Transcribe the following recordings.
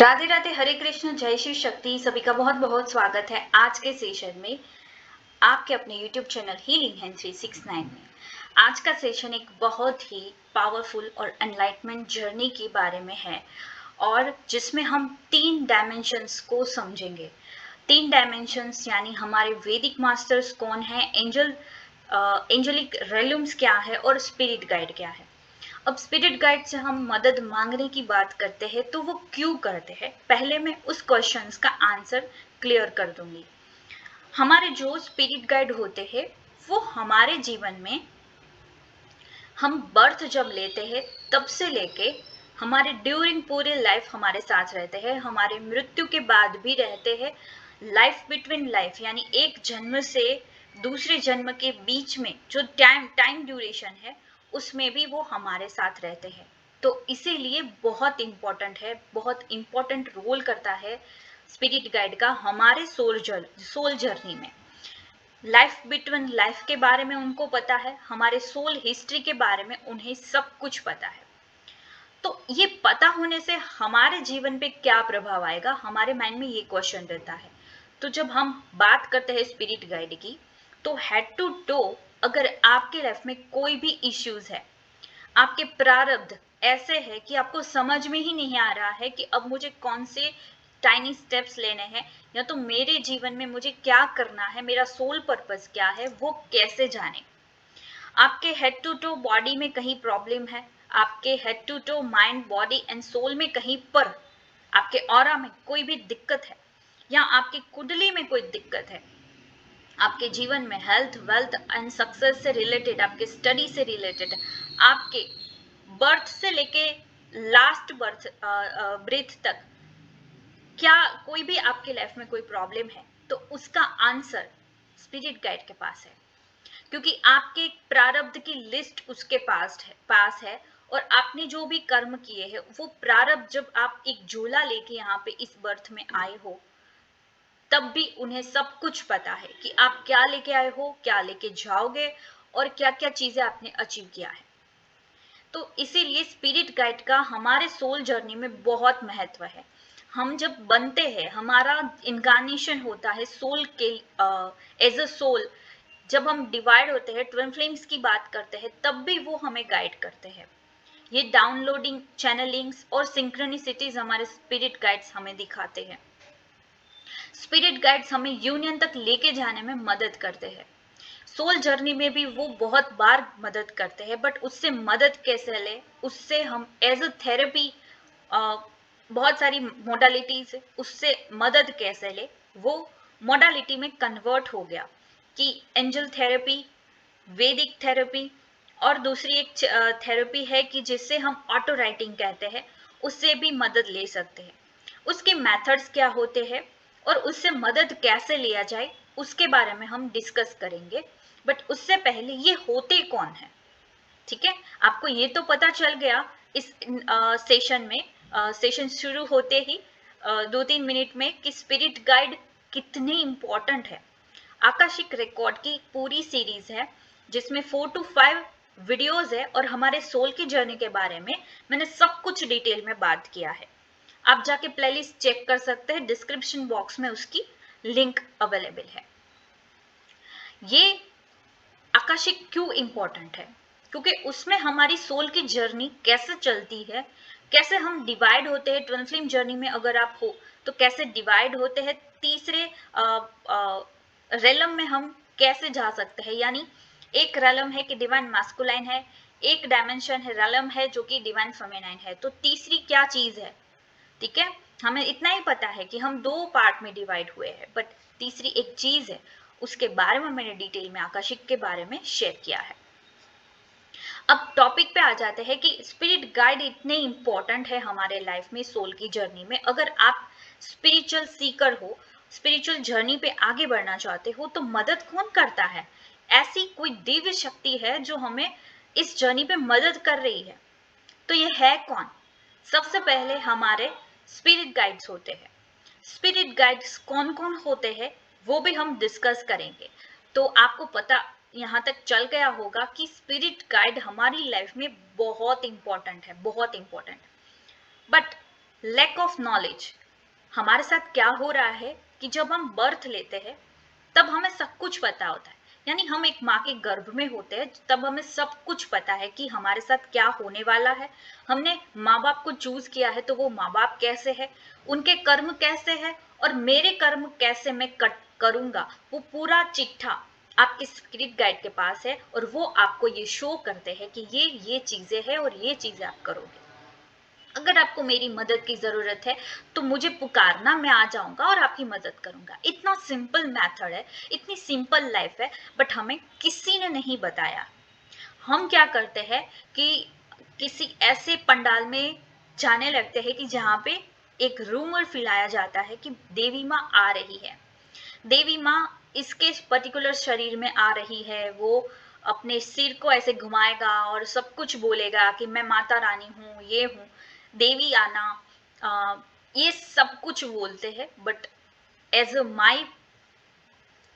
राधे राधे, हरे कृष्ण, जय शिव शक्ति। सभी का बहुत बहुत स्वागत है आज के सेशन में आपके अपने YouTube चैनल हीलिंग हैंड 369 में। आज का सेशन एक बहुत ही पावरफुल और एनलाइटमेंट जर्नी के बारे में है और जिसमें हम 3 डायमेंशंस को समझेंगे। 3 डायमेंशंस यानी हमारे वैदिक मास्टर्स कौन है, एंजलिक रेलम्स क्या है और स्पिरिट गाइड क्या है। अब स्पिरिट गाइड से हम मदद मांगने की बात करते हैं तो वो क्यों करते हैं, पहले मैं उस क्वेश्चंस का आंसर क्लियर कर दूंगी। हमारे जो स्पिरिट गाइड होते हैं वो हमारे जीवन में हम बर्थ जब लेते हैं तब से लेके हमारे ड्यूरिंग पूरे लाइफ हमारे साथ रहते हैं, हमारे मृत्यु के बाद भी रहते हैं। लाइफ बिटवीन लाइफ यानी एक जन्म से दूसरे जन्म के बीच में जो टाइम ड्यूरेशन है उसमें भी वो हमारे साथ रहते हैं। तो इसीलिए बहुत इंपॉर्टेंट है, बहुत इंपॉर्टेंट रोल करता है स्पिरिट गाइड का हमारे सोल जर्नी में। लाइफ बिटवीन लाइफ के बारे में उनको पता है, हमारे सोल हिस्ट्री के बारे में उन्हें सब कुछ पता है। तो ये पता होने से हमारे जीवन पे क्या प्रभाव आएगा, हमारे माइंड में ये क्वेश्चन रहता है। तो जब हम बात करते हैं स्पिरिट गाइड की, तो हेड टू टो अगर आपके लाइफ में कोई भी इश्यूज है, आपके प्रारब्ध ऐसे है कि आपको समझ में ही नहीं आ रहा है कि अब मुझे कौन से टाइनी स्टेप्स लेने हैं या तो मेरे जीवन में मुझे क्या करना है, मेरा सोल पर्पस क्या है, वो कैसे जाने। आपके हेड टू टो बॉडी में कहीं प्रॉब्लम है, आपके head to toe mind body and soul में कहीं पर आपके ऑरा में कोई भी दिक्कत है या आपकी कुंडली में कोई दिक्कत है, आपके जीवन में हेल्थ वेल्थ एंड सक्सेस से रिलेटेड, आपके स्टडी से रिलेटेड, आपके बर्थ से लेके लास्ट बर्थ ब्रेथ तक क्या कोई भी आपके लाइफ में कोई प्रॉब्लम है, तो उसका आंसर स्पिरिट गाइड के पास है। क्योंकि आपके प्रारब्ध की लिस्ट उसके पास है और आपने जो भी कर्म किए हैं वो प्रारब्ध जब आप एक झोला लेके यहाँ पे इस बर्थ में आए हो तब भी उन्हें सब कुछ पता है कि आप क्या लेके आए हो, क्या लेके जाओगे और क्या क्या चीजें आपने अचीव किया है। तो इसीलिए स्पिरिट गाइड का हमारे सोल जर्नी में बहुत महत्व है। हम जब बनते हैं, हमारा इनकारनेशन होता है सोल के एज अ सोल, जब हम डिवाइड होते हैं, ट्विन फ्लेम्स की बात करते हैं, तब भी वो हमें गाइड करते हैं। ये डाउनलोडिंग, चैनलिंग्स और सिंक्रोनिसिटीज हमारे स्पिरिट गाइड्स हमें दिखाते हैं। स्पिरिट गाइड्स हमें यूनियन तक लेके जाने में मदद करते हैं। सोल जर्नी में भी वो बहुत बार मदद करते हैं, बट उससे मदद कैसे ले, उससे हम एज अ थेरेपी, बहुत सारी मोडालिटीज, उससे मदद कैसे ले, वो मोडालिटी में कन्वर्ट हो गया कि एंजल थेरेपी, वैदिक थेरेपी और दूसरी एक थेरेपी है कि जिससे हम ऑटो राइटिंग कहते हैं, उससे भी मदद ले सकते हैं। उसके मेथड्स क्या होते हैं और उससे मदद कैसे लिया जाए उसके बारे में हम डिस्कस करेंगे। बट उससे पहले ये होते कौन है, ठीक है, आपको ये तो पता चल गया इस सेशन में, सेशन शुरू होते ही 2-3 मिनट में कि स्पिरिट गाइड कितने इंपॉर्टेंट है। आकाशिक रिकॉर्ड की पूरी सीरीज है जिसमें 4 to 5 वीडियोस है और हमारे सोल की जर्नी के बारे में मैंने सब कुछ डिटेल में बात किया है। आप जाके प्लेलिस्ट चेक कर सकते हैं, डिस्क्रिप्शन बॉक्स में उसकी लिंक अवेलेबल है। ये आकाशिक क्यों इंपॉर्टेंट है, क्योंकि उसमें हमारी सोल की जर्नी कैसे चलती है, कैसे हम डिवाइड होते हैं ट्विन फ्लेम जर्नी में अगर आप हो तो कैसे डिवाइड होते हैं, तीसरे रेलम में हम कैसे जा सकते हैं। यानी एक रेलम है कि डिवाइन मास्कुलाइन है, एक डायमेंशन है रेलम है जो कि डिवाइन फेमिनाइन है, तो तीसरी क्या चीज है, ठीक है। हमें इतना ही पता है कि हम 2 पार्ट में डिवाइड हुए हैं, बट तीसरी एक चीज है, उसके बारे में मैंने डिटेल में आकाशिक के बारे में शेयर किया है। अब टॉपिक पे आ जाते हैं कि स्पिरिट गाइड इतने इंपॉर्टेंट है हमारे लाइफ में, सोल की जर्नी में। अगर आप स्पिरिचुअल सीकर हो, स्पिरिचुअल जर्नी पे आगे बढ़ना चाहते हो, तो मदद कौन करता है, ऐसी कोई दिव्य शक्ति है जो हमें इस जर्नी पे मदद कर रही है, तो ये है कौन। सबसे पहले हमारे स्पिरिट गाइड्स होते हैं। स्पिरिट गाइड्स कौन कौन होते हैं वो भी हम डिस्कस करेंगे। तो आपको पता यहाँ तक चल गया होगा कि स्पिरिट गाइड हमारी लाइफ में बहुत इंपॉर्टेंट है, बहुत important. But lack of knowledge. हमारे साथ क्या हो रहा है कि जब हम बर्थ लेते हैं तब हमें सब कुछ पता होता है, यानी हम एक माँ के गर्भ में होते हैं तब हमें सब कुछ पता है कि हमारे साथ क्या होने वाला है। हमने माँ बाप को चूज किया है तो वो माँ बाप कैसे है, उनके कर्म कैसे है और मेरे कर्म कैसे मैं करूंगा, वो पूरा चिट्ठा आपके स्पिरिट गाइड के पास है और वो आपको ये शो करते हैं कि ये चीजें हैं और ये चीजें आप करोगे। अगर आपको मेरी मदद की जरूरत है तो मुझे पुकारना, मैं आ जाऊंगा और आपकी मदद करूंगा। इतना सिंपल मेथड है, इतनी सिंपल लाइफ है, बट हमें किसी ने नहीं बताया। हम क्या करते हैं कि किसी ऐसे पंडाल में जाने लगते हैं कि जहाँ पे एक रूमर फैलाया जाता है कि देवी माँ आ रही है, देवी माँ इसके पर्टिकुलर शरीर में आ रही है, वो अपने सिर को ऐसे घुमाएगा और सब कुछ बोलेगा कि मैं माता रानी हूँ, ये हूँ, देवी आना, ये सब कुछ बोलते हैं। But as a my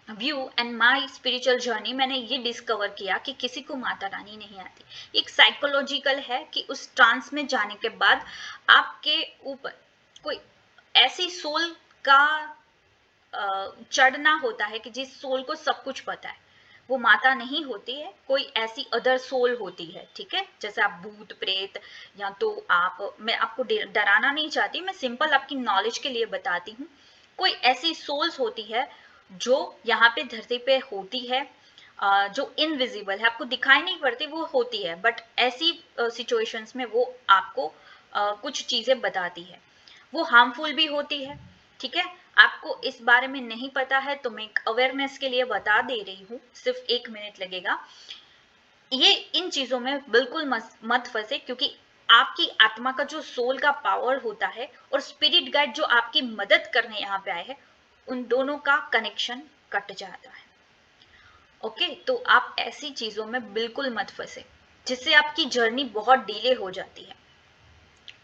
view and my spiritual journey मैंने ये डिस्कवर किया कि किसी को माता रानी नहीं आती। एक साइकोलॉजिकल है कि उस ट्रांस में जाने के बाद आपके ऊपर कोई ऐसी सोल का चढ़ना होता है कि जिस सोल को सब कुछ पता है। वो माता नहीं होती है, कोई ऐसी अदर सोल होती है, ठीक है। जैसे आप भूत प्रेत, या तो आप, मैं आपको डराना नहीं चाहती, मैं सिंपल आपकी नॉलेज के लिए बताती हूँ। कोई ऐसी सोल्स होती है जो यहाँ पे धरती पे होती है, जो इनविजिबल है, आपको दिखाई नहीं पड़ती, वो होती है, बट ऐसी सिचुएशंस में वो आपको कुछ चीजें बताती है। वो हार्मफुल भी होती है, ठीक है। आपको इस बारे में नहीं पता है तो मैं अवेयरनेस के लिए बता दे रही हूँ, सिर्फ 1 मिनट लगेगा। ये इन चीजों में बिल्कुल मत फंसे, क्योंकि आपकी आत्मा का जो सोल का पावर होता है और स्पिरिट गाइड जो आपकी मदद करने यहाँ पे आए हैं, उन दोनों का कनेक्शन कट जाता है। ओके, तो आप ऐसी चीजों में बिल्कुल मत फंसे जिससे आपकी जर्नी बहुत डिले हो जाती है।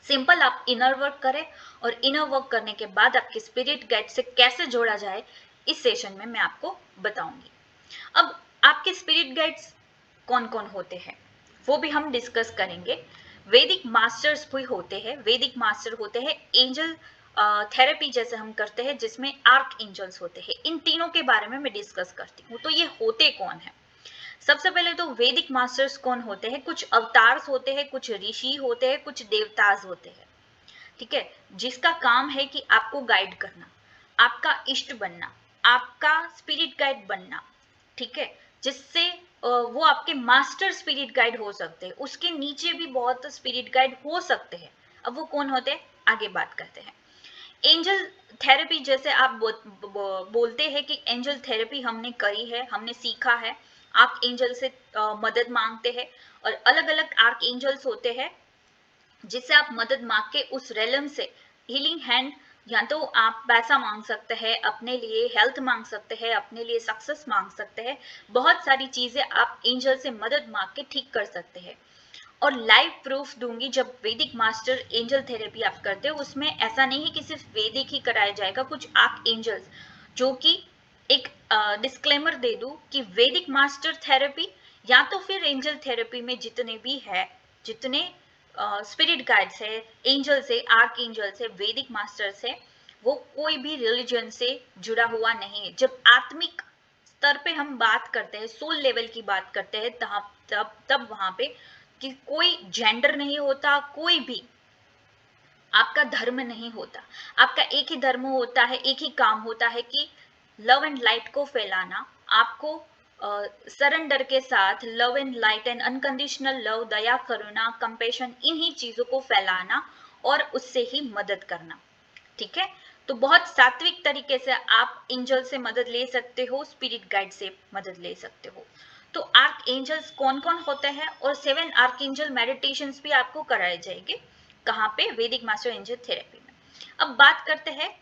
सिंपल आप इनर वर्क करें और इनर वर्क करने के बाद आपके स्पिरिट गाइड से कैसे जोड़ा जाए, इस सेशन में मैं आपको बताऊंगी। अब आपके स्पिरिट गाइड्स कौन कौन होते हैं वो भी हम डिस्कस करेंगे। वैदिक मास्टर्स भी होते हैं, वैदिक मास्टर होते हैं, एंजल थेरेपी जैसे हम करते हैं जिसमें आर्क एंजल्स होते हैं। इन तीनों के बारे में मैं डिस्कस करती हूँ। तो ये होते कौन है? सबसे पहले तो वैदिक मास्टर्स कौन होते हैं? कुछ अवतार्स होते हैं, कुछ ऋषि होते हैं, कुछ देवताज होते हैं, ठीक है, जिसका काम है कि आपको गाइड करना, आपका इष्ट बनना, आपका स्पिरिट गाइड बनना, ठीक है। जिससे वो आपके मास्टर स्पिरिट गाइड हो सकते हैं। उसके नीचे भी बहुत स्पिरिट गाइड हो सकते हैं। अब वो कौन होते हैं आगे बात करते हैं। एंजल थेरेपी जैसे आप बोलते हैं कि एंजल थेरेपी हमने करी है, हमने सीखा है, आर्क एंजल से मदद मांगते हैं, और अलग अलग आर्क एंजल्स होते हैं जिससे आप मदद मांग के उस रेलम से हीलिंग हैंड, या तो आप पैसा मांग सकते हैं अपने लिए, हेल्थ मांग सकते हैं अपने लिए, सक्सेस मांग सकते हैं, बहुत सारी चीजें आप एंजल से मदद मांग के ठीक कर सकते हैं। और लाइव प्रूफ दूंगी, जब वैदिक मास्टर एंजल थेरेपी आप करते हो उसमें ऐसा नहीं है कि सिर्फ वैदिक ही कराया जाएगा, कुछ आर्क एंजल्स, जो कि एक डिस्क्लेमर दे दूं कि वैदिक मास्टर थेरेपी या तो फिर एंजल थेरेपी में जितने भी है, जितने स्पिरिट गाइड्स है, एंजल्स है, आर्क एंजल्स है, वैदिक मास्टर्स है, वो कोई भी रिलीजन से जुड़ा हुआ नहीं है। जब आत्मिक स्तर पे हम बात करते हैं, सोल लेवल की बात करते हैं, तब वहां पे कि कोई जेंडर नहीं होता, कोई भी आपका धर्म नहीं होता। आपका एक ही धर्म होता है, एक ही काम होता है कि लव एंड लाइट को फैलाना। आपको सरेंडर के साथ love and light and unconditional love, Daya, Karuna, compassion, इन्हीं चीजों को फैलाना और उससे ही मदद करना, ठीक है। तो बहुत सात्विक तरीके से आप एंजल से मदद ले सकते हो, स्पिरिट गाइड से मदद ले सकते हो। तो आर्क एंजल्स कौन कौन होते हैं, और 7 आर्क एंजल मेडिटेशंस भी आपको कराए जाएंगे। कहाँ पे? वैदिक मास्टर एंजल थेरेपी में। अब बात करते हैं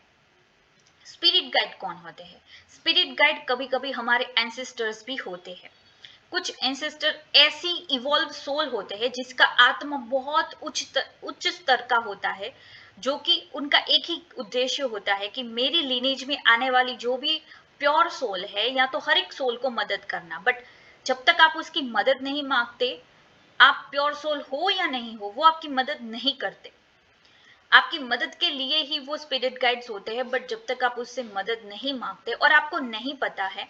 स्पिरिट गाइड कौन होते हैं। स्पिरिट गाइड कभी कभी हमारे एंसेस्टर्स भी होते हैं। कुछ एंसेस्टर ऐसी इवॉल्व सोल होते हैं जिसका आत्मा बहुत उच्च स्तर का होता है, जो कि उनका एक ही उद्देश्य होता है कि मेरी लिनेज में आने वाली जो भी प्योर सोल है, या तो हर एक सोल को मदद करना। बट जब तक आप उसकी मदद नहीं मांगते, आप प्योर सोल हो या नहीं हो, वो आपकी मदद नहीं करते। आपकी मदद के लिए ही वो स्पिरिट गाइड्स होते हैं, बट जब तक आप उससे मदद नहीं मांगते और आपको नहीं पता है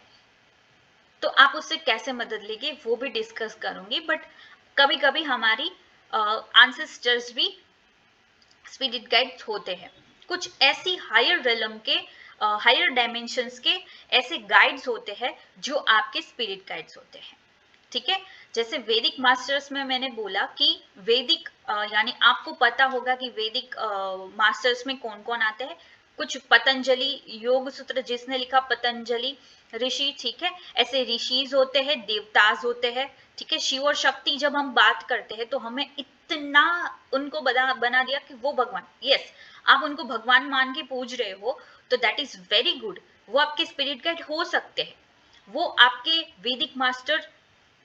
तो आप उससे कैसे मदद लेंगे वो भी डिस्कस करूंगी। बट कभी कभी हमारी एंसेस्टर्स भी स्पिरिट गाइड्स होते हैं, कुछ ऐसी हायर रेलम के हायर डायमेंशंस के ऐसे गाइड्स होते हैं जो आपके स्पिरिट गाइड्स होते हैं। ठीक है, जैसे वैदिक मास्टर्स में मैंने बोला कि वैदिक यानी आपको पता होगा कि वैदिक मास्टर्स में कौन कौन आते हैं। कुछ पतंजलि योग सूत्र जिसने लिखा पतंजलि ऋषि, ठीक है, ऐसे ऋषिज होते हैं, देवताज होते हैं। ठीक है, शिव और शक्ति जब हम बात करते हैं तो हमें इतना उनको बना दिया कि वो भगवान, यस, आप उनको भगवान मान के पूज रहे हो तो दैट इज वेरी गुड, वो आपके स्पिरिट गाइड हो सकते हैं, वो आपके वैदिक मास्टर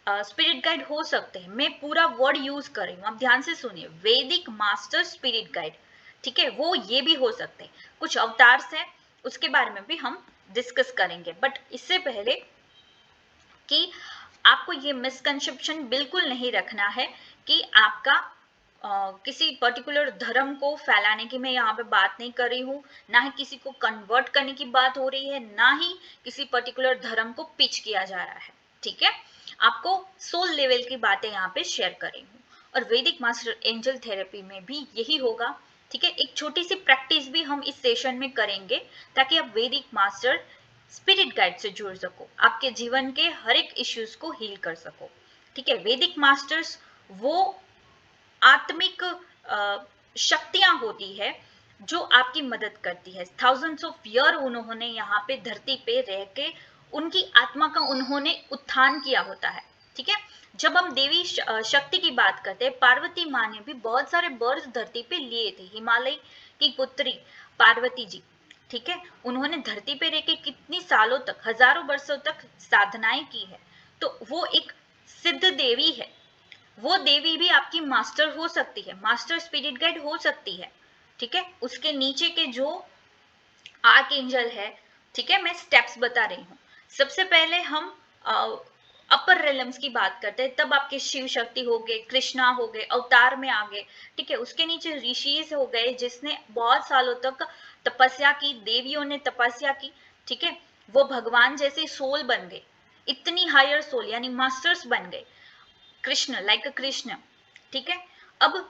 स्पिरिट गाइड हो सकते हैं। मैं पूरा वर्ड यूज कर रही हूँ, आप ध्यान से सुनिए, वैदिक मास्टर स्पिरिट गाइड, ठीक है, वो ये भी हो सकते हैं। कुछ अवतार्स है उसके बारे में भी हम डिस्कस करेंगे, बट इससे पहले कि आपको ये मिसकंसेप्शन बिल्कुल नहीं रखना है कि आपका किसी पर्टिकुलर धर्म को फैलाने की मैं यहाँ पे बात नहीं कर रही हूँ, ना ही किसी को कन्वर्ट करने की बात हो रही है, ना ही किसी पर्टिकुलर धर्म को पिच किया जा रहा है। ठीक है, आपको सोल लेवल की बातें यहाँ पे शेयर कर रही हूँ। और वैदिक मास्टर एंजल थेरेपी में भी यही होगा। ठीक है, एक छोटी सी प्रैक्टिस भी हम इस सेशन में करेंगे ताकि आप वैदिक मास्टर स्पिरिट गाइड से जुड़ सको, आपके जीवन के हर एक इश्यूज को हील कर सको। ठीक है, वैदिक मास्टर्स वो आत्मिक शक्तियां होती है जो आपकी मदद करती है। थाउजेंड्स ऑफ ईयर उन्होंने यहाँ पे धरती पे रह के उनकी आत्मा का उन्होंने उत्थान किया होता है। ठीक है, जब हम देवी शक्ति की बात करते हैं, पार्वती माँ ने भी बहुत सारे बर्थ धरती पे लिए थे। हिमालय की पुत्री पार्वती जी, ठीक है, उन्होंने धरती पे रह के कितनी सालों तक, हजारों वर्षों तक साधनाएं की है, तो वो एक सिद्ध देवी है। वो देवी भी आपकी मास्टर हो सकती है, मास्टर स्पिरिट गाइड हो सकती है। ठीक है, उसके नीचे के जो आर्क एंजल है, ठीक है, मैं स्टेप्स बता रही हूँ। सबसे पहले हम अपर रेलम्स की बात करते हैं, तब आपके शिव शक्ति हो गए, कृष्णा हो गए, अवतार में आ गए। ठीक है, उसके नीचे ऋषिज हो गए जिसने बहुत सालों तक तपस्या की, देवियों ने तपस्या की। ठीक है, वो भगवान जैसे सोल बन गए, इतनी हायर सोल यानी मास्टर्स बन गए, कृष्ण लाइक कृष्ण। ठीक है, अब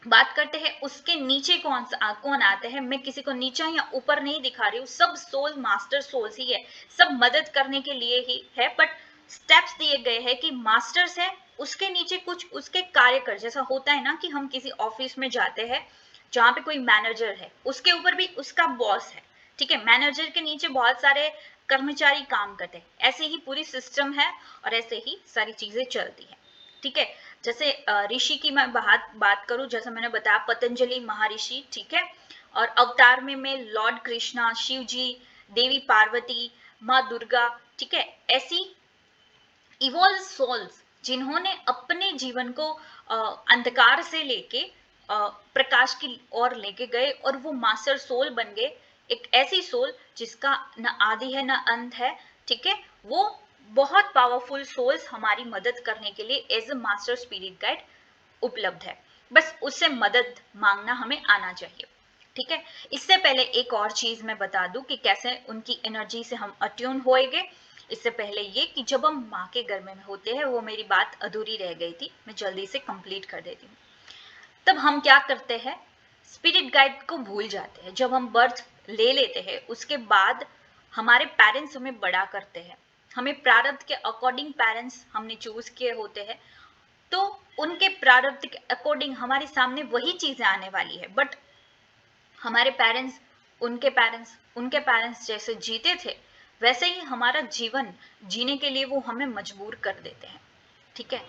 बात करते हैं उसके नीचे कौन आते हैं। मैं किसी को नीचा या ऊपर नहीं दिखा रही हूँ, सब सोल मास्टर सोल्स ही है, सब मदद करने के लिए ही है, बट स्टेप्स दिए गए हैं कि मास्टर्स है, उसके नीचे कुछ उसके कार्यकर, जैसा होता है ना कि हम किसी ऑफिस में जाते हैं जहाँ पे कोई मैनेजर है, उसके ऊपर भी उसका बॉस है। ठीक है, मैनेजर के नीचे बहुत सारे कर्मचारी काम करते हैं, ऐसे ही पूरी सिस्टम है और ऐसे ही सारी चीजें चलती है। ठीक है, जैसे ऋषि की मैं बात करूं, जैसा मैंने बताया पतंजलि महर्षि, ठीक है, और अवतार में लॉर्ड कृष्णा, शिव जी, देवी पार्वती, माँ दुर्गा। ठीक है, ऐसी इवॉल्व सोल्स जिन्होंने अपने जीवन को अंधकार से लेके प्रकाश की ओर लेके गए और वो मास्टर सोल बन गए, एक ऐसी सोल जिसका न आदि है न अंत है। ठीक है, वो बहुत पावरफुल सोल्स हमारी मदद करने के लिए as a master spirit guide उपलब्ध है, बस उससे मदद मांगना हमें आना चाहिए। ठीक है, इससे पहले एक और चीज मैं बता दूं कि कैसे उनकी एनर्जी से हम अट्यून होएंगे। इससे पहले ये कि जब हम माँ के गर्भ में होते हैं, वो मेरी बात अधूरी रह गई थी, मैं जल्दी से कंप्लीट कर देती हूँ। तब हम क्या करते हैं, स्पिरिट गाइड को भूल जाते हैं। जब हम बर्थ ले लेते हैं उसके बाद हमारे पेरेंट्स हमें बड़ा करते हैं, हमें प्रारब्ध के अकॉर्डिंग पेरेंट्स हमने चूज किए होते हैं, तो उनके प्रारब्ध के अकॉर्डिंग हमारे सामने वही चीजें आने वाली है। बट हमारे पेरेंट्स, उनके पेरेंट्स जैसे जीते थे वैसे ही हमारा जीवन जीने के लिए वो हमें मजबूर कर देते हैं। ठीक है,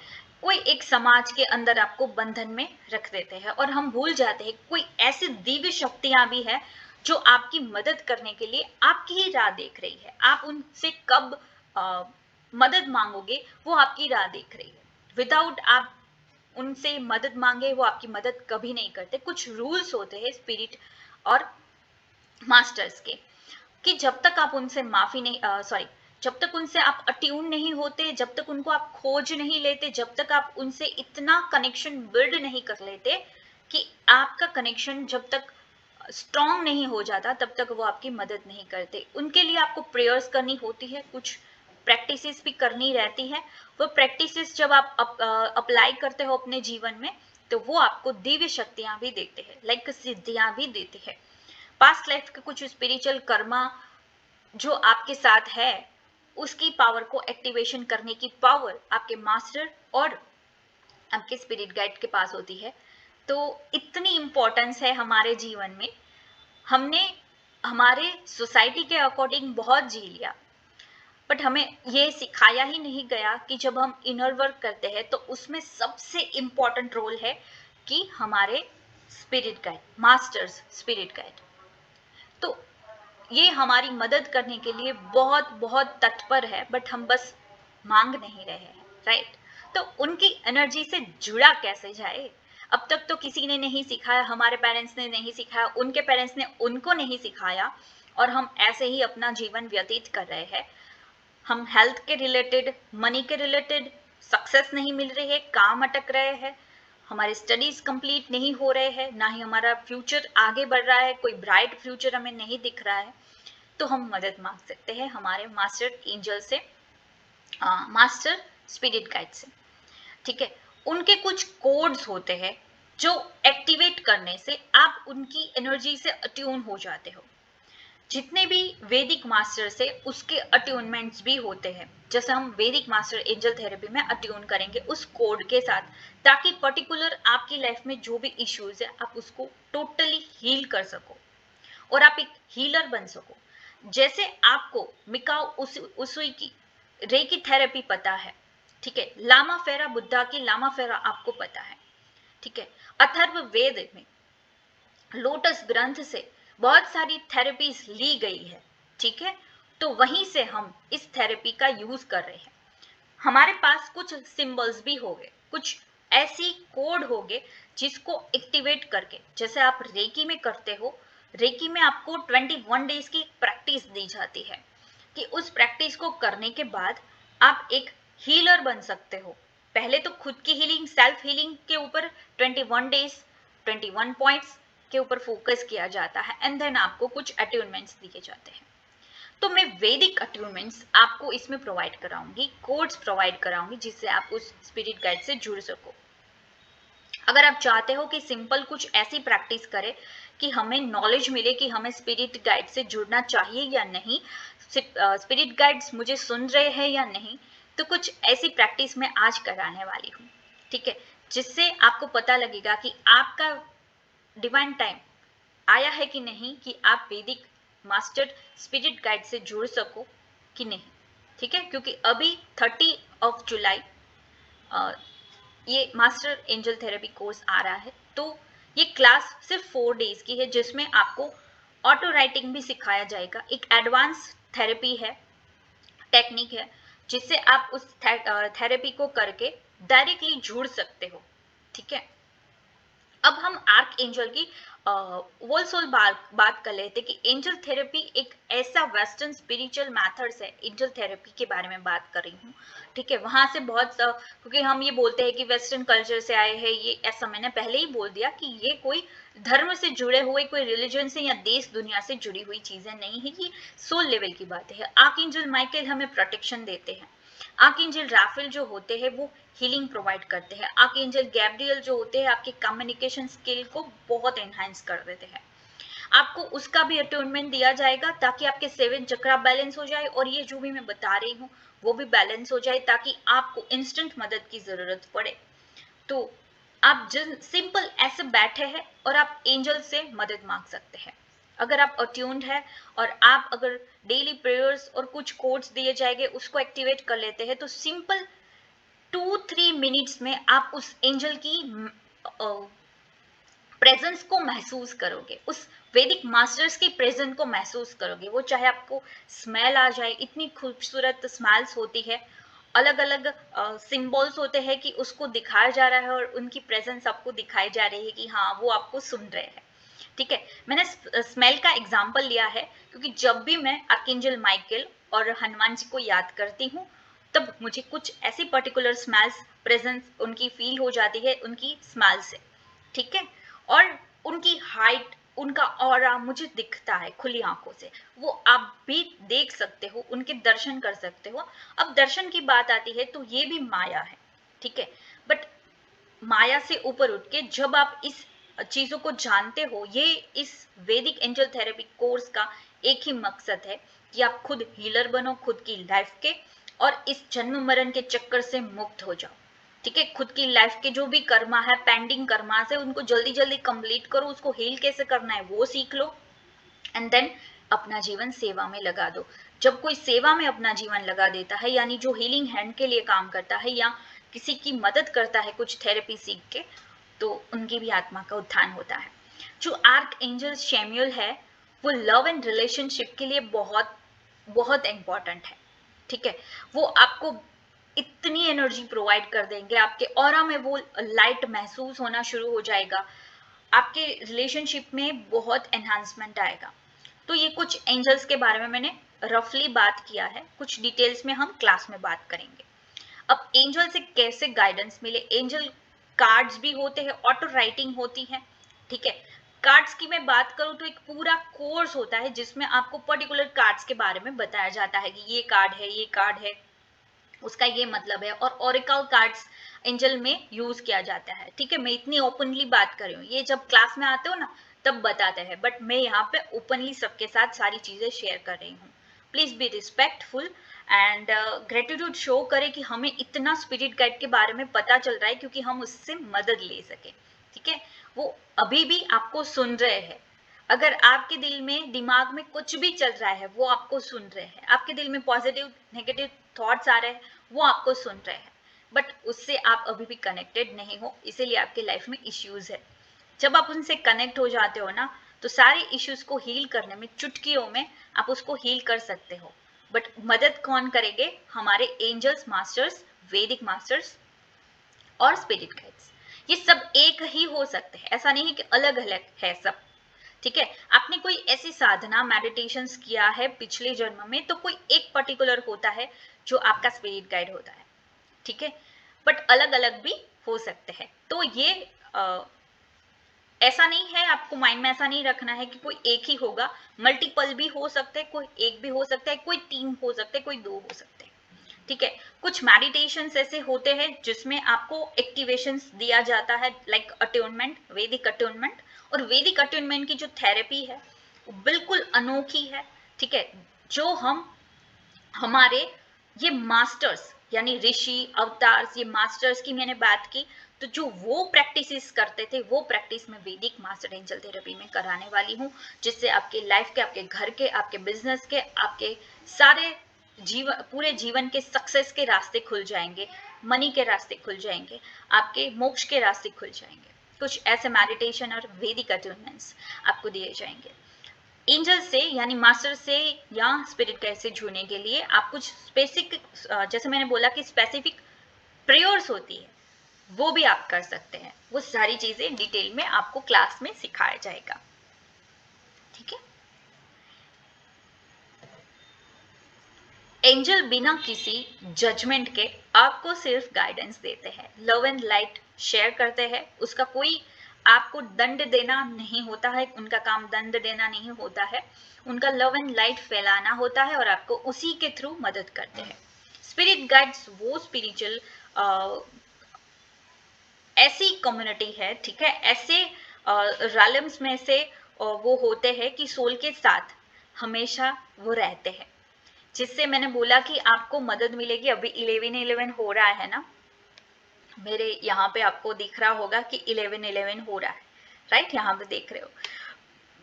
कोई एक समाज के अंदर आपको बंधन में रख देते हैं और हम भूल जाते हैं कोई ऐसी दिव्य शक्तियां भी है जो आपकी मदद करने के लिए आपकी ही राह देख रही है। आप उनसे कब मदद मांगोगे वो आपकी राह देख रही है। विदाउट आप उनसे मदद मांगे वो आपकी मदद कभी नहीं करते। कुछ रूल्स होते हैं स्पिरिट और मास्टर्स के, कि जब तक आप उनसे माफी नहीं सॉरी जब तक उनसे आप अट्यून नहीं होते, जब तक उनको आप खोज नहीं लेते, जब तक आप उनसे इतना कनेक्शन बिल्ड नहीं कर लेते कि आपका कनेक्शन जब तक स्ट्रांग नहीं हो जाता तब तक वो आपकी मदद नहीं करते। उनके लिए आपको प्रेयर्स करनी होती है, कुछ प्रैक्टिसेस भी करनी रहती है। वो प्रैक्टिसेस जब आप अप्लाई करते हो अपने जीवन में तो वो आपको दिव्य शक्तियां भी देते हैं, लाइक सिद्धियां भी देते हैं। पास्ट लाइफ के कुछ स्पिरिचुअल कर्मा जो आपके साथ है उसकी पावर को एक्टिवेशन करने की पावर आपके मास्टर और आपके स्पिरिट गाइड के पास होती है। तो इतनी इंपॉर्टेंस है हमारे जीवन में। हमने हमारे सोसाइटी के अकॉर्डिंग बहुत जी लिया, बट हमें ये सिखाया ही नहीं गया कि जब हम इनर वर्क करते हैं तो उसमें सबसे इम्पॉर्टेंट रोल है कि हमारे spirit guide, masters spirit guide, तो ये हमारी मदद करने के लिए बहुत बहुत तत्पर है, बट हम बस मांग नहीं रहे हैं, राइट। तो उनकी एनर्जी से जुड़ा कैसे जाए, अब तक तो किसी ने नहीं सिखाया, हमारे पेरेंट्स ने नहीं सिखाया, उनके पेरेंट्स ने उनको नहीं सिखाया, और हम ऐसे ही अपना जीवन व्यतीत कर रहे हैं। हम हेल्थ के रिलेटेड, मनी के रिलेटेड सक्सेस नहीं मिल रही है, काम अटक रहे हैं, हमारे स्टडीज कंप्लीट नहीं हो रहे हैं, ना ही हमारा फ्यूचर आगे बढ़ रहा है, कोई ब्राइट फ्यूचर हमें नहीं दिख रहा है। तो हम मदद मांग सकते हैं हमारे मास्टर एंजल से, मास्टर स्पिरिट गाइड से, ठीक है। उनके कुछ कोड्स होते हैं जो एक्टिवेट करने से आप उनकी एनर्जी से अट्यून हो जाते हो। जितने भी वैदिक मास्टर्स है उसके अट्यूनमेंट्स भी होते हैं, जैसे हम वैदिक मास्टर एंजल थेरेपी में अट्यून करेंगे उस कोड के साथ, ताकि पर्टिकुलर आपकी लाइफ में जो भी इश्यूज है आप उसको टोटली हील कर सको और आप एक हीलर बन सको। जैसे आपको मिकाओ उसुई की रेकी थेरेपी पता है, ठीक है, लामा फेरा बुद्धा की लामा फेरा आपको पता है, ठीक है। अथर्व वेद में लोटस ग्रंथ से बहुत सारी थेरेपीज ली गई है, ठीक है। तो वहीं से हम इस थेरेपी का यूज कर रहे हैं। हमारे पास कुछ सिंबल्स भी हो गए, कुछ ऐसी कोड हो गए जिसको एक्टिवेट करके, जैसे आप रेकी में करते हो, रेकी में आपको 21 डेज की प्रैक्टिस दी जाती है कि उस प्रैक्टिस को करने के बाद आप एक हीलर बन सकते हो। पहले तो खुद की हीलिंग, सेल्फ हीलिंग के ऊपर 21 डेज 21 पॉइंट्स के ऊपर फोकस किया जाता है, एंड देन आपको कुछ अट्यूनमेंट्स दिए जाते हैं। तो मैं वैदिक अट्यूनमेंट्स आपको इसमें प्रोवाइड कराऊंगी, कोड्स प्रोवाइड कराऊंगी, जिससे आप उस स्पिरिट गाइड से जुड़ सको। अगर आप चाहते हो कि सिंपल कुछ ऐसी प्रैक्टिस करें कि हमें नॉलेज मिले कि हमें स्पिरिट गाइड से जुड़ना चाहिए या नहीं, स्पिरिट गाइड्स मुझे सुन रहे हैं या नहीं, तो कुछ ऐसी प्रैक्टिस मैं आज कराने वाली हूँ, ठीक है, जिससे आपको पता लगेगा कि आपका डिवाइन टाइम आया है कि नहीं, कि आप वैदिक मास्टर स्पिरिट गाइड से जुड़ सको कि नहीं, ठीक है। क्योंकि अभी 30 जुलाई ये मास्टर एंजल थेरेपी कोर्स आ रहा है, तो ये क्लास सिर्फ 4 डेज की है, जिसमें आपको ऑटो राइटिंग भी सिखाया जाएगा। एक एडवांस थेरेपी है, टेक्निक है, जिससे आप उस थेरेपी को करके डायरेक्टली जुड़ सकते हो, ठीक है। अब हम आर्क एंजल की वोल सोल बात कर लेते कि एंजल थेरेपी एक ऐसा वेस्टर्न स्पिरिचुअल मेथड्स है, एंजल थेरेपी के बारे में बात कर रही हूँ, ठीक है। वहां से बहुत क्योंकि हम ये बोलते हैं कि वेस्टर्न कल्चर से आए हैं, ये ऐसा मैंने पहले ही बोल दिया कि ये कोई धर्म से जुड़े हुए, कोई रिलीजन से या देश दुनिया से जुड़ी हुई चीजें नहीं है, ये सोल लेवल की बातें है। आर्क एंजल माइकल हमें प्रोटेक्शन देते हैं, आर्कएंजल राफेल जो होते हैं वो हीलिंग प्रोवाइड करते हैं, आर्कएंजल गैब्रियल जो होते हैं आपके कम्युनिकेशन स्किल को बहुत एनहांस कर देते हैं। आपको उसका भी अटोनमेंट दिया जाएगा ताकि आपके 7 चक्रा बैलेंस हो जाए, और ये जो भी मैं बता रही हूँ वो भी बैलेंस हो जाए, ताकि आपको इंस्टेंट मदद की जरूरत पड़े। तो आप जिन सिंपल ऐसे बैठे हैं और आप एंजल से मदद मांग सकते हैं। अगर आप अट्यून्ड है और आप अगर डेली प्रेयर्स और कुछ कोड्स दिए जाएंगे उसको एक्टिवेट कर लेते हैं, तो सिंपल 2-3 मिनट्स में आप उस एंजल की प्रेजेंस को महसूस करोगे, उस वैदिक मास्टर्स की प्रेजेंस को महसूस करोगे। वो चाहे आपको स्मेल आ जाए, इतनी खूबसूरत स्मेल्स होती है, अलग अलग सिंबल्स होते हैं कि उसको दिखाया जा रहा है और उनकी प्रेजेंस आपको दिखाई जा रही है कि हाँ वो आपको सुन रहे हैं, ठीक है। मैंने स्मेल का एग्जाम्पल लिया है क्योंकि जब भी मैं आर्कएंजल माइकल और हनुमान जी को याद करती हूँ तब मुझे कुछ ऐसी पर्टिकुलर स्मेल्स प्रेजेंस उनकी फील हो जाती है, उनकी स्मेल से, ठीक है। और उनकी हाइट, उनका ऑरा मुझे दिखता है खुली आंखों से, वो आप भी देख सकते हो, उनके दर्शन कर सकते हो। अब दर्शन की बात आती है तो ये भी माया है, ठीक है, बट माया से ऊपर उठ के जब आप इस चीजों को जानते हो, ये इस वैदिक एंजल थेरेपी कोर्स का एक ही मकसद है कि आप खुद हीलर बनो खुद की लाइफ के, और इस जन्म मरण के चक्कर से मुक्त हो जाओ, ठीक है। खुद की लाइफ के जो भी कर्मा है, पेंडिंग कर्मा से, उनको जल्दी जल्दी कंप्लीट करो, उसको हील कैसे करना है वो सीख लो, एंड देन अपना जीवन सेवा में लगा दो। जब कोई सेवा में अपना जीवन लगा देता है, यानी जो हीलिंग हैंड के लिए काम करता है या किसी की मदद करता है कुछ थेरेपी सीख के, तो उनकी भी आत्मा का उत्थान होता है। जो आर्क एंजल शैम्यूल है वो लव एंड रिलेशनशिप के लिए बहुत बहुत इंपॉर्टेंट है, ठीक है। वो आपको इतनी एनर्जी प्रोवाइड कर देंगे, आपके ऑरा में वो लाइट महसूस होना शुरू हो जाएगा, आपके रिलेशनशिप में बहुत एनहांसमेंट आएगा। तो ये कुछ एंजल्स के बारे में मैंने रफली बात किया है, कुछ डिटेल्स में हम क्लास में बात करेंगे। अब एंजल से कैसे गाइडेंस मिले, एंजल कार्ड्स भी होते हैं, ऑटो राइटिंग होती है, ठीक है। कार्ड्स की मैं बात करूं तो एक पूरा कोर्स होता है जिसमें आपको पर्टिकुलर कार्ड्स के बारे में बताया जाता है कि ये कार्ड है, ये कार्ड है, उसका ये मतलब है, और ओरेकल कार्ड्स एंजल में यूज किया जाता है, ठीक है। मैं इतनी ओपनली बात कर रही हूँ, ये जब क्लास में आते हो ना तब बताते हैं, बट मैं यहाँ पे ओपनली सबके साथ सारी चीजें शेयर कर रही हूँ। Please be respectful and gratitude show करें कि हमें इतना स्पिरिट गाइड के बारे में पता चल रहा है, क्योंकि हम उससे मदद ले सके, ठीक है। वो अभी भी आपको सुन रहे हैं, अगर आपके दिल में दिमाग में कुछ भी चल रहा है वो आपको सुन रहे हैं, आपके दिल में पॉजिटिव नेगेटिव थॉट्स आ रहे हैं वो आपको सुन रहे हैं, बट उससे आप अभी भी कनेक्टेड नहीं हो, इसीलिए आपकी लाइफ में इश्यूज है। जब आप उनसे कनेक्ट हो जाते हो ना, तो सारे इश्यूज को हील करने में चुटकियों में आप उसको हील कर सकते हो। बट मदद कौन करेंगे? हमारे एंजल्स मास्टर्स, वैदिक मास्टर्स और स्पिरिट गाइड्स। ये सब एक ही हो सकते हैं, ऐसा नहीं है कि अलग अलग है सब, ठीक है। आपने कोई ऐसी साधना मेडिटेशन किया है पिछले जन्म में, तो कोई एक पर्टिकुलर होता है जो आपका स्पिरिट गाइड होता है, ठीक है, बट अलग अलग भी हो सकते हैं। तो ये ऐसा नहीं है, आपको माइंड में ऐसा नहीं रखना है कि कोई एक ही होगा, मल्टीपल भी हो सकते हैं, कोई एक भी हो सकता है, कोई 3 हो सकते हैं, कोई 2 हो सकते हैं, ठीक है। कुछ मेडिटेशन ऐसे होते हैं जिसमें आपको एक्टिवेशन दिया जाता है, लाइक अट्यूनमेंट, वैदिक अट्यूनमेंट, और वैदिक अट्यूनमेंट की जो थेरेपी है वो बिल्कुल अनोखी है, ठीक है। जो हम हमारे ये मास्टर्स यानी ऋषि अवतार्स, ये मास्टर्स की मैंने बात की, तो जो वो प्रैक्टिसेस करते थे वो प्रैक्टिस में वैदिक मास्टर एंजल थेरेपी में कराने वाली हूँ, जिससे आपके लाइफ के, आपके घर के, आपके बिजनेस के, आपके सारे जीवन, पूरे जीवन के सक्सेस के रास्ते खुल जाएंगे, मनी के रास्ते खुल जाएंगे, आपके मोक्ष के रास्ते खुल जाएंगे। कुछ ऐसे मेडिटेशन और वैदिक अट्यूनमेंट्स आपको दिए जाएंगे। एंजल से यानी मास्टर से या स्पिरिट गाइड से जुड़ने के लिए आप कुछ स्पेसिफिक, जैसे मैंने बोला कि स्पेसिफिक प्रेयर्स होती है, वो भी आप कर सकते हैं। वो सारी चीजें डिटेल में आपको क्लास में सिखाया जाएगा, ठीक है। एंजल बिना किसी जजमेंट के आपको सिर्फ गाइडेंस देते हैं, लव एंड लाइट शेयर करते हैं, उसका कोई आपको दंड देना नहीं होता है, उनका काम दंड देना नहीं होता है, उनका लव एंड लाइट फैलाना होता है और आपको उसी के थ्रू मदद करते हैं। स्पिरिट गाइड्स वो स्पिरिचुअल ऐसी कम्युनिटी है, ठीक है, ऐसे रालम्स में से वो होते हैं कि सोल के साथ हमेशा वो रहते हैं, जिससे मैंने बोला कि आपको मदद मिलेगी। अभी 11-11 हो रहा है ना, मेरे यहाँ पे आपको दिख रहा होगा कि 11-11 हो रहा है, राइट, यहाँ पे देख रहे हो।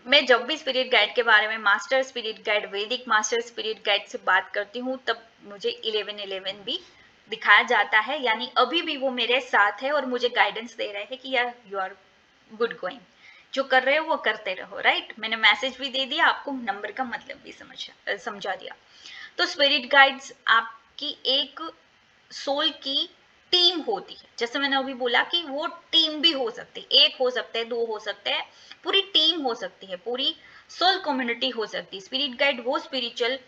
मैं जब भी स्पिरिट गाइड के बारे में, मास्टर स्पिरिट गाइड, वैदिक मास्टर स्पिरिट गाइड से बात करती हूँ, तब मुझे 11-11 भी दिखाया जाता है, यानी अभी भी वो मेरे साथ है और मुझे गाइडेंस दे रहे हैं कि यार यू आर गुड गोइंग, जो कर रहे हो वो करते रहो, राइट। मैंने मैसेज भी दे दिया आपको, नंबर का मतलब भी समझा दिया। तो स्पिरिट गाइड्स आपकी एक सोल की टीम होती है, जैसे मैंने अभी बोला कि वो टीम भी हो सकती है, एक हो सकते हैं, 2 हो सकते हैं, पूरी टीम हो सकती है, पूरी सोल कम्युनिटी हो सकती है। स्पिरिट गाइड वो स्पिरिचुअल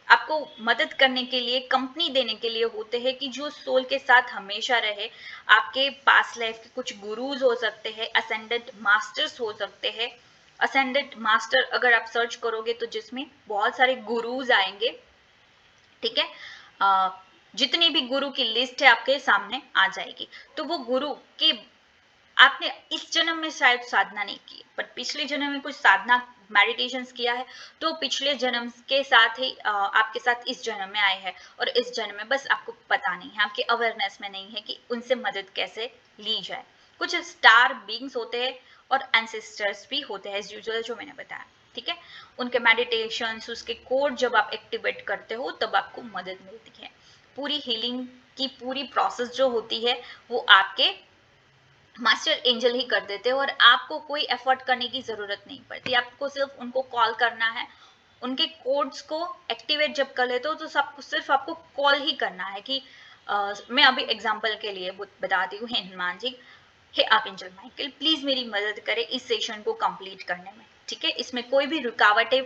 आपको मदद करने के लिए, कंपनी देने के लिए होते हैं, कि जो सोल के साथ हमेशा रहे। आपके पास लाइफ के कुछ गुरुज हो सकते हैं, असेंडेंट मास्टर्स हो सकते हैं। असेंडेंट मास्टर अगर आप सर्च करोगे तो जिसमें बहुत सारे गुरुज आएंगे, ठीक है। जितनी भी गुरु की लिस्ट है आपके सामने आ जाएगी। तो वो गुरु की आपने इस जन्म में शायद साधना नहीं की, पर पिछले जन्म में कुछ साधना मेडिटेशंस किया है, तो पिछले जन्म के साथ ही आपके साथ इस जन्म में आए हैं, और इस जन्म में बस आपको पता नहीं है, आपके अवेयरनेस में नहीं है कि उनसे मदद कैसे ली जाए। कुछ स्टार बीइंग्स होते हैं और एंसेस्टर्स भी होते हैं, एज यूजुअल जो मैंने बताया, ठीक है। उनके मेडिटेशंस, उसके कोड जब आप एक्टिवेट करते हो तब आपको मदद मिलती है। पूरी हीलिंग की पूरी प्रोसेस जो होती है वो आपके मास्टर एंजल ही कर देते हैं, और आपको कोई एफर्ट करने की जरूरत नहीं पड़ती। आपको सिर्फ उनको कॉल करना है। उनके कोड्स को एक्टिवेट जब कर लेते हो तो सबको सिर्फ आपको कॉल ही करना है कि मैं अभी एग्जांपल के लिए बताती हूँ। हनुमान जी, हे आर्कएंजल माइकल, प्लीज मेरी मदद करें इस सेशन को कंप्लीट करने में, ठीक है। इसमें कोई भी रुकावटें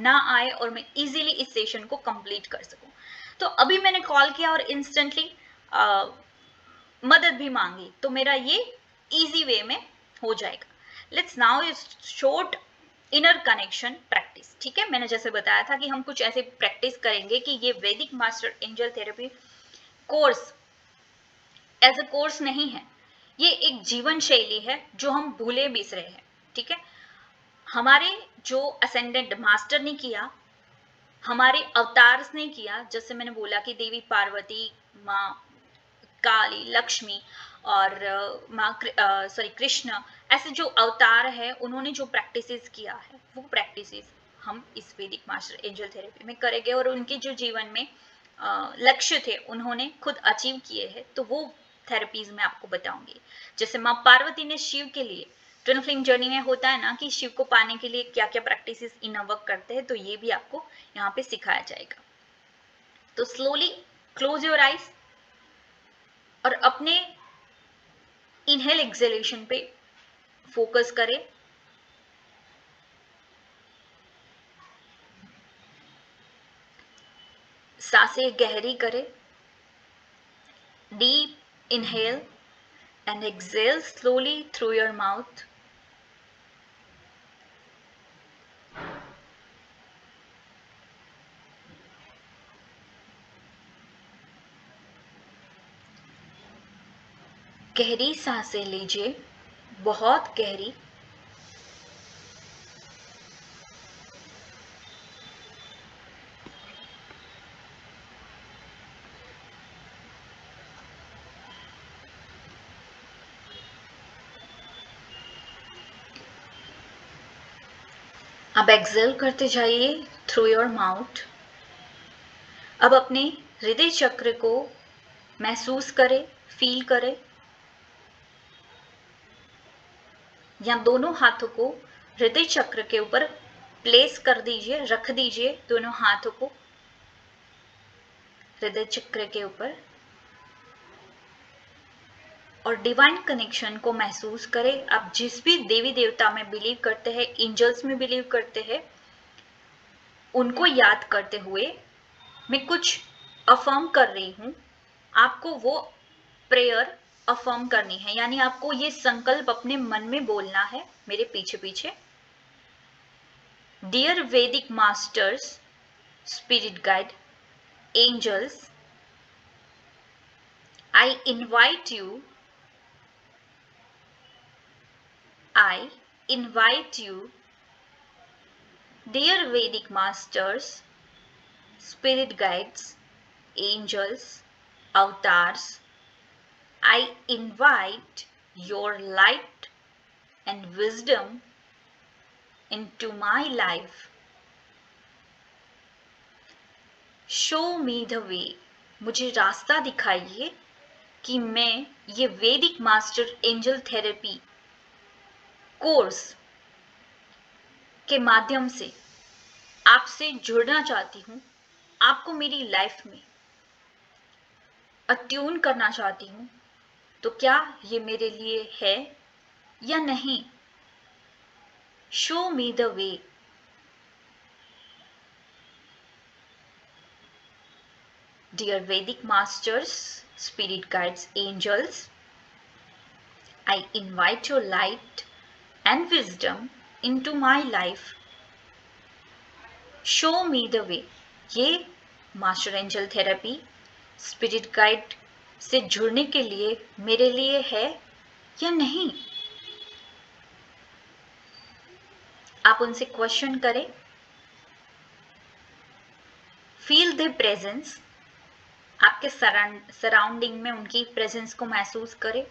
ना आए और मैं इजीली इस सेशन को कंप्लीट कर सकूं। तो अभी मैंने कॉल किया और इंस्टेंटली मदद भी मांगी, तो मेरा ये इजी वे में हो जाएगा। Let's now short inner connection practice, ठीक है। मैंने जैसे बताया था कि हम कुछ ऐसे प्रैक्टिस करेंगे कि ये Vedic master angel therapy course as a course नहीं है, ये एक जीवन शैली है जो हम भूले बिसरे हैं, ठीक है। हमारे जो असेंडेंट मास्टर ने किया, हमारे अवतार्स ने किया, जैसे मैंने बोला कि देवी पार्वती, माँ काली, लक्ष्मी और माँ सॉरी कृष्ण, ऐसे जो अवतार है उन्होंने जो प्रैक्टिसेस किया है वो प्रैक्टिसेस हम इस वैदिक मास्टर एंजल थेरेपी में करेंगे, और उनके जो जीवन में लक्ष्य थे उन्होंने खुद अचीव किए हैं, तो वो थेरेपीज में आपको बताऊंगी। जैसे माँ पार्वती ने शिव के लिए, ट्विन फ्लेम जर्नी में होता है ना कि शिव को पाने के लिए क्या क्या प्रैक्टिसेस इनर वर्क करते हैं, तो ये भी आपको यहाँ पे सिखाया जाएगा। तो स्लोली क्लोज योर आइज और अपने इनहेल एक्सेलेशन पे फोकस करें। सांसें गहरी करें। Deep inhale and exhale slowly through your mouth. गहरी सांसें लीजिए, बहुत गहरी। अब एक्सेल करते जाइए थ्रू योर माउथ। अब अपने हृदय चक्र को महसूस करें, फील करें, या दोनों हाथों को हृदय चक्र के ऊपर प्लेस कर दीजिए, रख दीजिए दोनों हाथों को हृदय चक्र के ऊपर, और डिवाइन कनेक्शन को महसूस करें। आप जिस भी देवी देवता में बिलीव करते हैं, एंजल्स में बिलीव करते हैं, उनको याद करते हुए मैं कुछ अफर्म कर रही हूं। आपको वो प्रेयर अफर्म करनी है, यानी आपको ये संकल्प अपने मन में बोलना है मेरे पीछे पीछे। Dear Vedic masters, spirit guide, angels, I invite you, I invite you, dear Vedic masters, spirit guides, angels, avatars, I invite your light and wisdom into my life. Show me the way. मुझे रास्ता दिखाइए कि मैं ये Vedic master angel therapy course के माध्यम से आपसे जुड़ना चाहती हूँ, आपको मेरी लाइफ में अट्यून करना चाहती हूँ। तो क्या ये मेरे लिए है या नहीं? Show me the way. Dear Vedic Masters, Spirit Guides, Angels, I invite your light and wisdom into my life. Show me the way. ये master angel therapy spirit guide से जुड़ने के लिए मेरे लिए है या नहीं? आप उनसे क्वेश्चन करें, फील द प्रेजेंस, आपके सराउंडिंग में उनकी प्रेजेंस को महसूस करें,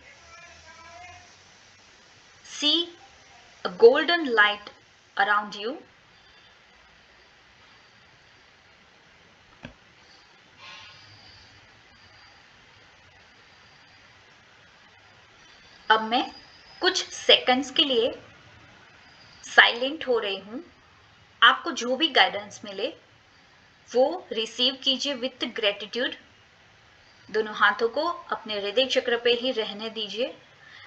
see a golden light around you, अब मैं कुछ सेकंड्स के लिए साइलेंट हो रही हूं। आपको जो भी गाइडेंस मिले वो रिसीव कीजिए विथ ग्रेटिट्यूड। दोनों हाथों को अपने हृदय चक्र पे ही रहने दीजिए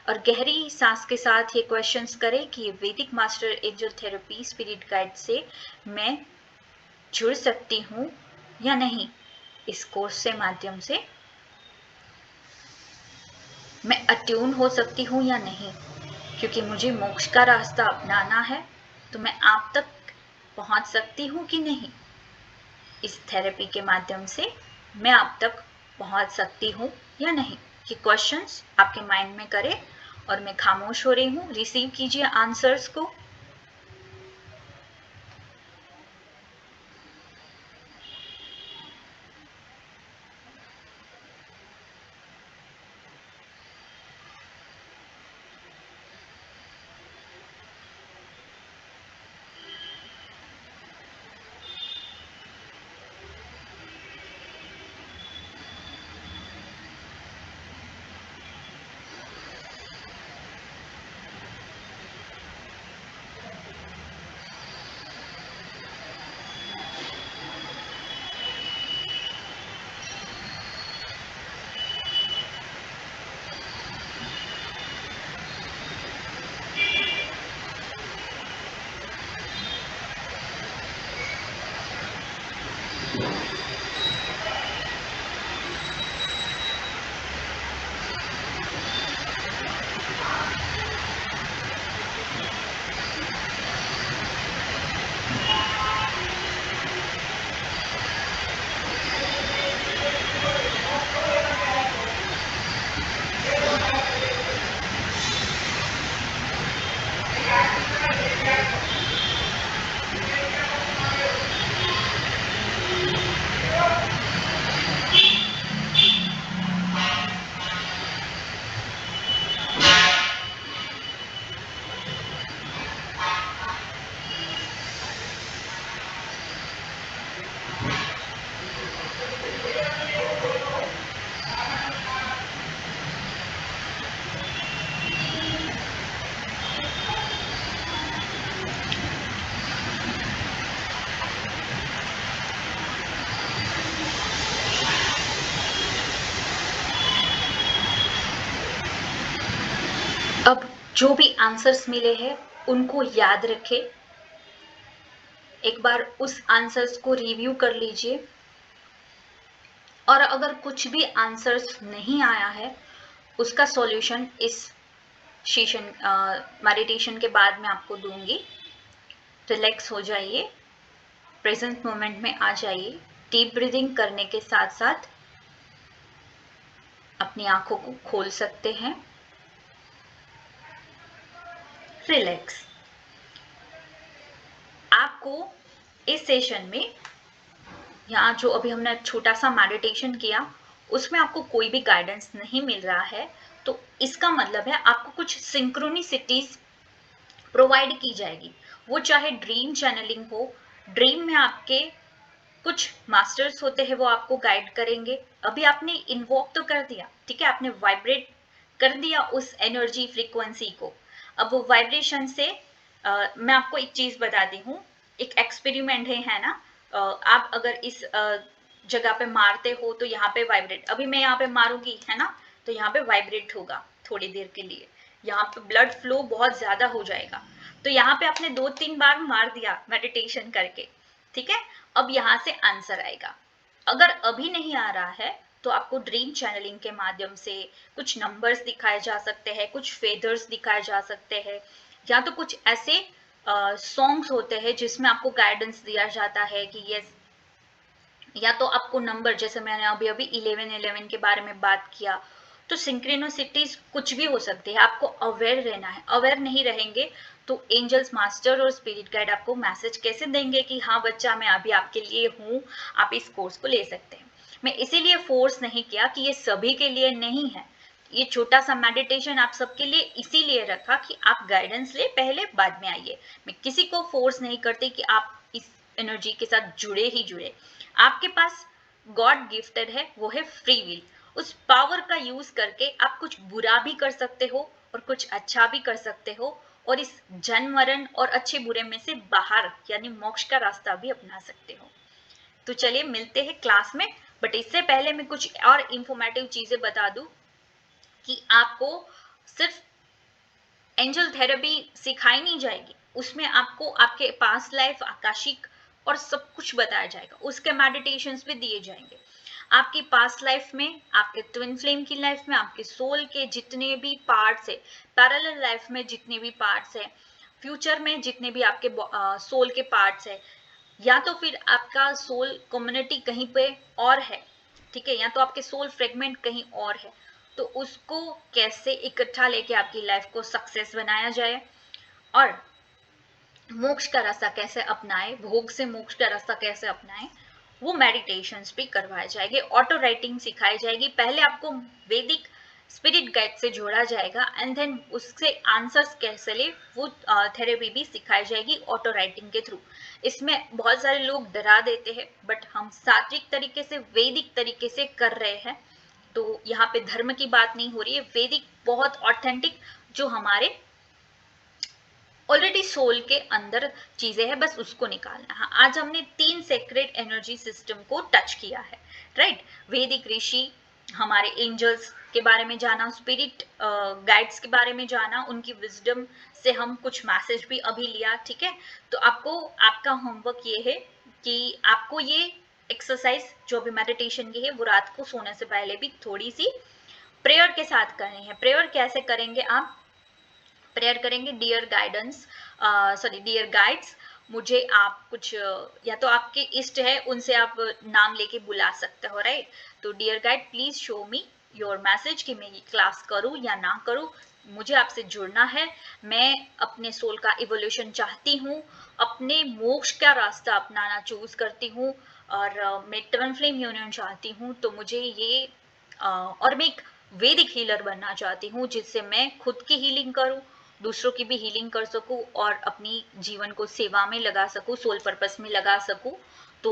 और गहरी सांस के साथ ये क्वेश्चंस करें कि ये Vedic master angel therapy spirit guide से मैं जुड़ सकती हूँ या नहीं। इस कोर्स से माध्यम से मैं अट्यून हो सकती हूँ या नहीं, क्योंकि मुझे मोक्ष का रास्ता अपनाना है, तो मैं आप तक पहुंच सकती हूँ कि नहीं। इस थेरेपी के माध्यम से मैं आप तक पहुंच सकती हूँ या नहीं। ये क्वेश्चंस आपके माइंड में करें और मैं खामोश हो रही हूँ। रिसीव कीजिए आंसर्स को। अब जो भी आंसर्स मिले हैं उनको याद रखें। एक बार उस आंसर्स को रिव्यू कर लीजिए और अगर कुछ भी आंसर्स नहीं आया है उसका सॉल्यूशन इस सेशन मेडिटेशन के बाद मैं आपको दूंगी। रिलैक्स हो जाइए, प्रेजेंट मोमेंट में आ जाइए। डीप ब्रीदिंग करने के साथ साथ अपनी आंखों को खोल सकते हैं। रिलैक्स। आपको इस सेशन में यहाँ जो अभी हमने छोटा सा मेडिटेशन किया उसमें आपको कोई भी गाइडेंस नहीं मिल रहा है, तो इसका मतलब है आपको कुछ सिंक्रोनिसिटीज प्रोवाइड की जाएगी। वो चाहे ड्रीम चैनलिंग हो, ड्रीम में आपके कुछ मास्टर्स होते हैं वो आपको गाइड करेंगे। अभी आपने इन्वोक तो कर दिया, ठीक है, आपने वाइब्रेट कर दिया उस एनर्जी फ्रीक्वेंसी को। अब वो वाइब्रेशन से मैं आपको एक चीज बताती हूँ, एक एक्सपेरिमेंट है ना। आप अगर इस जगह पे मारते हो तो यहाँ पे वाइब्रेट, अभी मैं यहाँ पे मारूंगी है ना, तो यहाँ पे वाइब्रेट होगा थोड़ी देर के लिए, यहाँ पे ब्लड फ्लो बहुत ज्यादा हो जाएगा। तो यहाँ पे आपने 2-3 बार मार दिया मेडिटेशन करके, ठीक है। अब यहाँ से आंसर आएगा। अगर अभी नहीं आ रहा है तो आपको ड्रीम चैनलिंग के माध्यम से कुछ नंबर्स दिखाए जा सकते हैं, कुछ फेदर्स दिखाए जा सकते हैं, या तो कुछ ऐसे सॉन्ग्स होते हैं जिसमें आपको गाइडेंस दिया जाता है कि ये, या तो आपको नंबर, जैसे मैंने अभी अभी 1111 के बारे में बात किया, तो सिंक्रोनिसिटीज कुछ भी हो सकती है, आपको अवेयर रहना है। अवेयर नहीं रहेंगे तो एंजल्स, मास्टर और स्पिरिट गाइड आपको मैसेज कैसे देंगे कि हाँ बच्चा, मैं अभी आपके लिए हूँ, आप इस कोर्स को ले सकते हैं। मैं इसीलिए फोर्स नहीं किया कि ये सभी के लिए नहीं है, ये छोटा सा मेडिटेशन आप सबके लिए इसीलिए रखा कि आप गाइडेंस ले, पहले बाद में आइए। मैं किसी को फोर्स नहीं करती कि आप इस एनर्जी के साथ जुड़े ही जुड़े। आपके पास गॉड गिफ्टेड है, वो है फ्री विल। उस पावर का यूज करके आप कुछ बुरा भी कर सकते हो और कुछ अच्छा भी कर सकते हो, और इस जन्म मरण और अच्छे बुरे में से बाहर यानी मोक्ष का रास्ता भी अपना सकते हो। तो चलिए मिलते हैं क्लास में, बट इससे पहले मैं कुछ और इंफॉर्मेटिव चीजें बता दूं कि आपको सिर्फ एंजल थेरेपी सिखाई नहीं जाएगी, उसमें आपको आपके पास्ट लाइफ, आकाशिक और सब कुछ बताया जाएगा, उसके मेडिटेशंस भी दिए जाएंगे। आपकी पास्ट लाइफ में, आपके ट्विन फ्लेम की लाइफ में, आपके सोल के जितने भी पार्ट्स है, पैरेलल लाइफ में जितने भी पार्ट्स है, फ्यूचर में जितने भी आपके सोल के पार्ट्स है, या तो फिर आपका सोल कम्युनिटी कहीं पे और है, ठीक है, या तो आपके सोल फ्रेगमेंट कहीं और है, तो उसको कैसे इकट्ठा लेके आपकी लाइफ को सक्सेस बनाया जाए, और मोक्ष का रास्ता कैसे अपनाए, भोग से मोक्ष का रास्ता कैसे अपनाए, वो मेडिटेशंस भी करवाए जाएंगे, ऑटो राइटिंग सिखाई जाएगी। पहले आपको वैदिक स्पिरिट गाइड से जोड़ा जाएगा एंड देन उससे आंसर्स कैसे ले, वो थेरेपी भी सिखाई जाएगी ऑटो राइटिंग के थ्रू। इसमें बहुत सारे लोग डरा देते हैं, बट हम सात्विक तरीके से, वैदिक तरीके से कर रहे हैं। तो यहाँ पे धर्म की बात नहीं हो रही है, वैदिक बहुत ऑथेंटिक, जो हमारे ऑलरेडी सोल के अंदर चीजें हैं, बस उसको निकालना है। आज हमने 3 सेक्रेट एनर्जी सिस्टम को टच किया है, राइट। वैदिक ऋषि, हमारे एंजल्स के बारे में जाना, स्पिरिट गाइड्स के बारे में जाना, उनकी विजडम से हम कुछ मैसेज भी अभी लिया, ठीक है। तो आपको, आपका होमवर्क ये है कि आपको ये एक्सरसाइज जो भी मेडिटेशन की है, वो रात को सोने से पहले भी थोड़ी सी प्रेयर के साथ करनी है। प्रेयर कैसे करेंगे आप? प्रेयर करेंगे, dear guidance, sorry dear guides, मुझे आप कुछ, या तो आपके इष्ट है उनसे आप नाम लेके बुला सकते हो, राइट। तो dear guide please show me your message कि मैं ये क्लास करूं या ना करूं, मुझे आपसे जुड़ना है, मैं अपने सोल का इवोल्यूशन चाहती हूँ, अपने मोक्ष का रास्ता अपनाना चूज करती हूँ, और मैं ट्विन फ्लेम यूनियन चाहती हूँ। तो मुझे ये और मैं एक वैदिक हीलर बनना चाहती हूँ, जिससे मैं खुद की हीलिंग करूँ, दूसरों की भी हीलिंग कर सकूं, और अपनी जीवन को सेवा में लगा सकूं, सोल पर्पस में लगा सकूं। तो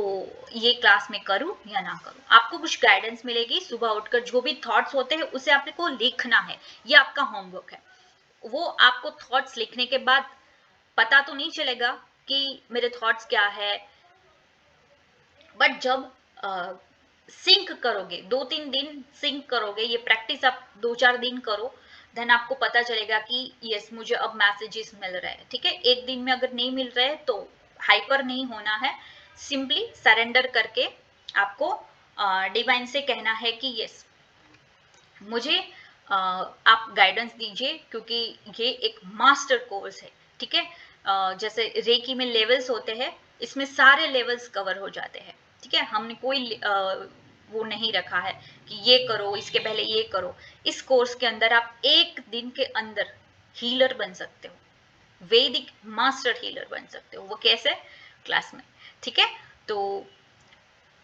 ये क्लास में करूं या ना करूं, आपको कुछ गाइडेंस मिलेगी। सुबह उठकर जो भी थॉट्स होते हैं उसे आपको लिखना है, ये आपका होमवर्क है। वो आपको थॉट्स लिखने के बाद पता तो नहीं चलेगा कि मेरे थॉट्स क्या है, बट जब सिंक करोगे, 2-3 दिन सिंक करोगे, ये प्रैक्टिस आप 2-4 दिन करो, देन आपको पता चलेगा कि यस मुझे अब मैसेजेस मिल रहे हैं, ठीक है। एक दिन में अगर नहीं मिल रहे तो हाइपर नहीं होना है, सिंपली सरेंडर करके आपको डिवाइन से कहना है कि यस मुझे आप गाइडेंस दीजिए, क्योंकि ये एक मास्टर कोर्स है, ठीक है। जैसे रेकी में लेवल्स होते हैं, इसमें सारे लेवल्स कवर हो जाते हैं, ठीक है। हमने कोई वो नहीं रखा है कि ये करो, इसके पहले ये करो। इस कोर्स के अंदर आप एक दिन के अंदर हीलर बन सकते हो, वैदिक मास्टर हीलर बन सकते हो। वो कैसे? क्लास में, ठीक है। तो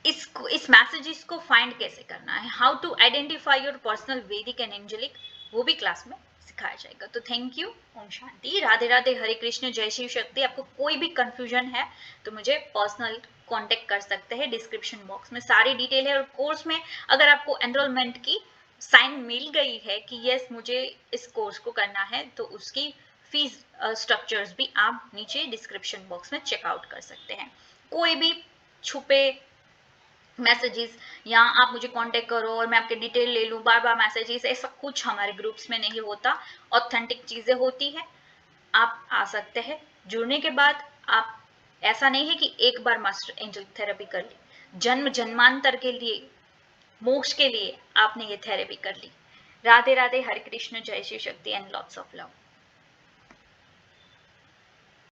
इस मैसेजेस को फाइंड कैसे करना है, how to identify your personal Vedic and angelic, वो भी क्लास में सिखाया जाएगा। तो थैंक यू, ओम शांति, राधे राधे, हरे कृष्ण, जय शिव शक्ति। आपको कोई भी कंफ्यूजन है तो मुझे पर्सनल कांटेक्ट कर सकते हैं, डिस्क्रिप्शन बॉक्स में सारी डिटेल है। और कोर्स में अगर आपको एनरोलमेंट की साइन मिल गई है कि यस मुझे इस कोर्स को करना है, तो उसकी फीस स्ट्रक्चर्स भी आप नीचे डिस्क्रिप्शन बॉक्स में चेकआउट कर सकते हैं। कोई भी छुपे मैसेजेस, या आप मुझे कांटेक्ट करो और मैं आपके डिटेल ले लूँ, बार बार मैसेजेस, ऐसा कुछ हमारे ग्रुप्स में नहीं होता। ऑथेंटिक चीजें होती है, आप आ सकते हैं। जुड़ने के बाद आप, ऐसा नहीं है कि एक बार मास्टर एंजल थेरेपी कर ली जन्म जन्मांतर के लिए, मोक्ष के लिए आपने ये थेरेपी कर ली। राधे राधे, हरे कृष्ण, जय शिव शक्ति एंड लॉट्स ऑफ लव।